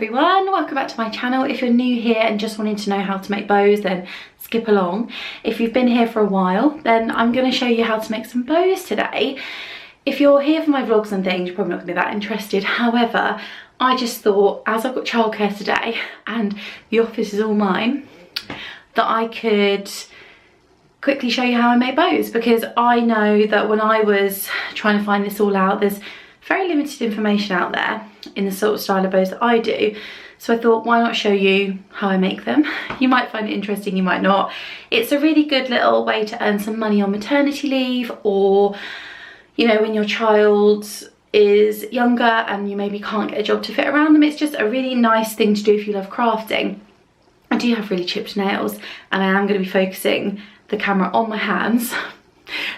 everyone, welcome back to my channel. If you're new here and just wanting to know how to make bows, then skip along. If you've been here for a while, then I'm going to show you how to make some bows today. If you're here for my vlogs and things, you're probably not going to be that interested. However, I just thought, as I've got childcare today and the office is all mine, that I could quickly show you how I make bows, because I know that when I was trying to find this all out, there's very limited information out there in the sort of style of bows that I do. So I thought, why not show you how I make them? You might find it interesting, you might not. It's a really good little way to earn some money on maternity leave, or, you know, when your child is younger and you maybe can't get a job to fit around them. It's just a really nice thing to do if you love crafting. I do have really chipped nails, and I am going to be focusing the camera on my hands.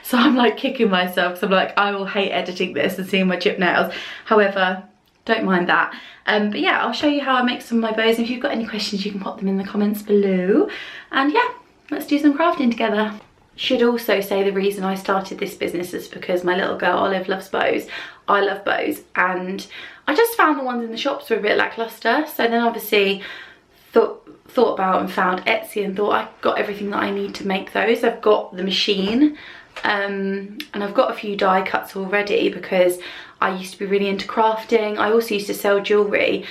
So I'm like kicking myself because I'm like, I will hate editing this and seeing my chipped nails. However, don't mind that. But yeah, I'll show you how I make some of my bows. If you've got any questions, you can pop them in the comments below. And yeah, let's do some crafting together. Should also say the reason I started this business is because my little girl Olive loves bows. I love bows, and I just found the ones in the shops were a bit lackluster. So then obviously thought about and found Etsy and thought, I've got everything that I need to make those. I've got the machine, and I've got a few die cuts already because I used to be really into crafting. I also used to sell jewellery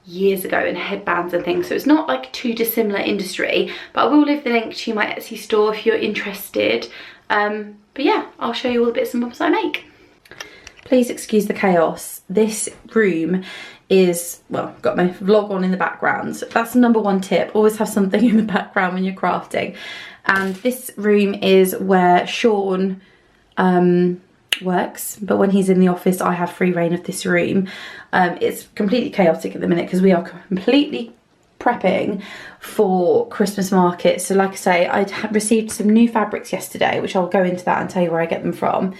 years ago and headbands and things, so it's not like too dissimilar industry, but I will leave the link to my Etsy store if you're interested. But yeah, I'll show you all the bits and bobs I make. Please excuse the chaos. This room is, well, got my vlog on in the background. That's the number one tip, always have something in the background when you're crafting. And this room is where Sean works, but when he's in the office I have free reign of this room. It's completely chaotic at the minute because we are completely prepping for Christmas market. So like I say, I received some new fabrics yesterday, which I'll go into that and tell you where I get them from.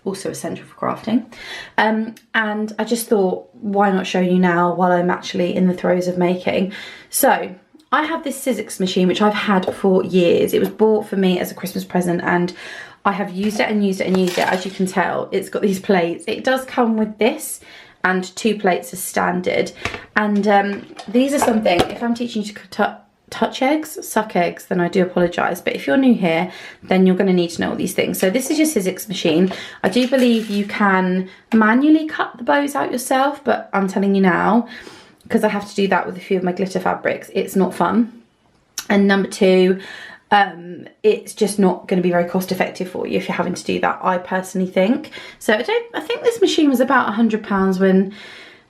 Also essential for crafting. And I just thought, why not show you now while I'm actually in the throes of making. So I have this xoxo machine which I've had for years. It was bought for me as a Christmas present, and I have used it and used it and used it. As you can tell, it's got these plates. It does come with this and 2 plates as standard. And these are something, if I'm teaching you to suck eggs, then I do apologise. But if you're new here, then you're going to need to know all these things. So this is your xoxo machine. I do believe you can manually cut the bows out yourself, but I'm telling you now, because I have to do that with a few of my glitter fabrics, it's not fun. And number 2, it's just not going to be very cost effective for you if you're having to do that, I personally think. So I think this machine was about £100 when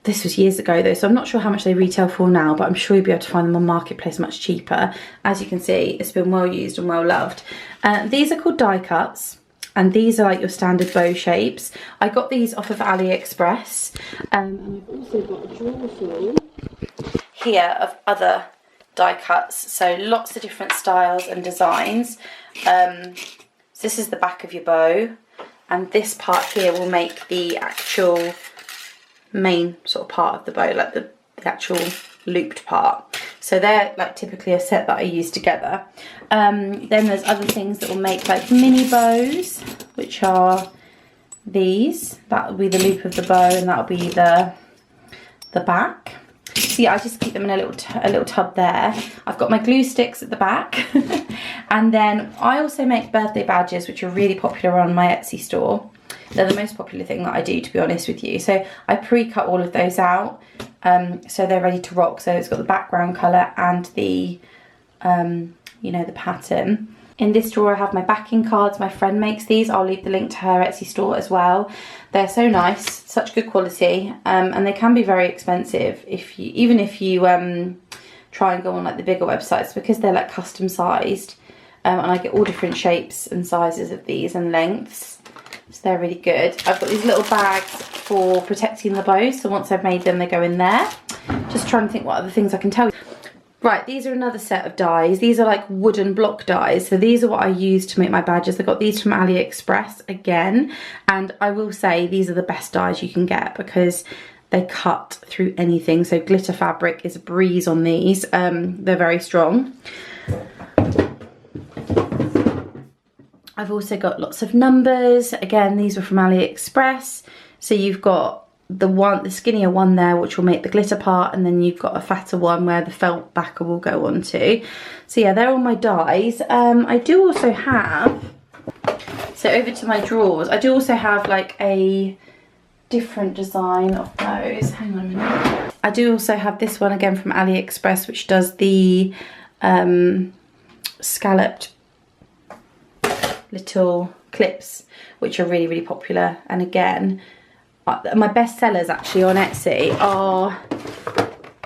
this was years ago though, so I'm not sure how much they retail for now, but I'm sure you'll be able to find them on Marketplace much cheaper. As you can see, it's been well used and well loved. These are called die cuts, and these are like your standard bow shapes. I got these off of AliExpress, and I've also got a drawer full here of other die cuts, so lots of different styles and designs. So this is the back of your bow, and this part here will make the actual main sort of part of the bow, like the actual looped part. So they're like typically a set that I use together. Then there's other things that will make like mini bows, which are these. That will be the loop of the bow, and that will be the back. So yeah, I just keep them in a little tub there. I've got my glue sticks at the back. And then I also make birthday badges, which are really popular on my Etsy store. They're the most popular thing that I do, to be honest with you. So I pre-cut all of those out, so they're ready to rock. So it's got the background colour and the, you know, the pattern. In this drawer I have my backing cards. My friend makes these. I'll leave the link to her Etsy store as well. They're so nice, such good quality, and they can be very expensive even if you try and go on like the bigger websites, because they're like custom sized. And I get all different shapes and sizes of these and lengths. So they're really good. I've got these little bags for protecting the bows, so once I've made them they go in there. Just trying to think what other things I can tell you. Right, these are another set of dies. These are like wooden block dies. So these are what I use to make my badges. I got these from AliExpress again. And I will say these are the best dies you can get because they cut through anything. So glitter fabric is a breeze on these. They're very strong. I've also got lots of numbers. Again, these were from AliExpress. So you've got the skinnier one there, which will make the glitter part, and then you've got a fatter one where the felt backer will go onto. So yeah, they're all my dies. I do also have, so over to my drawers, I do also have like a different design of those. Hang on a minute. I do also have this one again from AliExpress, which does the scalloped little clips, which are really, really popular. And again, my best sellers actually on Etsy are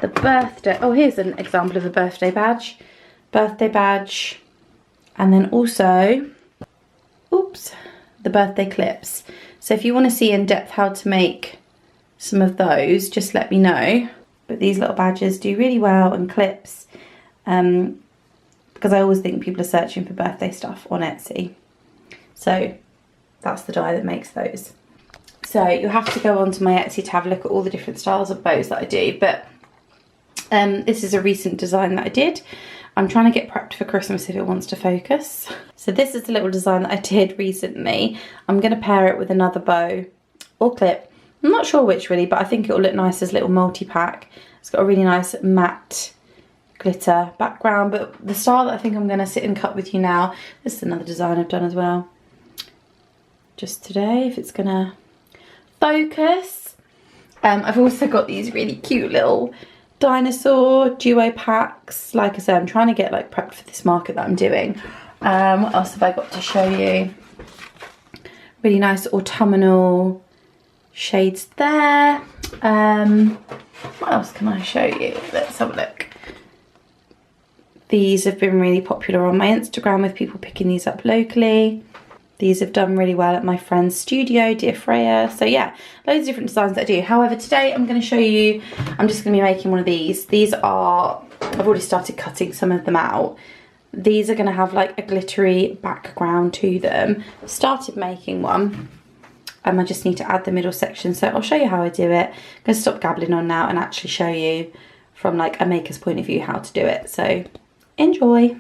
the birthday, oh, here's an example of a birthday badge, and then also, oops, the birthday clips. So if you want to see in depth how to make some of those, just let me know. But these little badges do really well, and clips, because I always think people are searching for birthday stuff on Etsy. So that's the die that makes those. So you'll have to go onto my Etsy to have a look at all the different styles of bows that I do. But this is a recent design that I did. I'm trying to get prepped for Christmas if it wants to focus. So this is a little design that I did recently. I'm going to pair it with another bow or clip. I'm not sure which really, but I think it will look nice as a little multi-pack. It's got a really nice matte glitter background, but the style that I think I'm going to sit and cut with you now, this is another design I've done as well. Just today, if it's going to focus. I've also got these really cute little dinosaur duo packs. Like I said, I'm trying to get like prepped for this market that I'm doing. What else have I got to show you? Really nice autumnal shades there. What else can I show you? Let's have a look. These have been really popular on my Instagram with people picking these up locally. These have done really well at my friend's studio, Dear Freya. So yeah, loads of different designs that I do. However, today I'm going to show you, I'm just going to be making one of these. These are, I've already started cutting some of them out. These are going to have like a glittery background to them. Started making one. I just need to add the middle section. So I'll show you how I do it. I'm going to stop gabbling on now and actually show you from like a maker's point of view how to do it. So enjoy.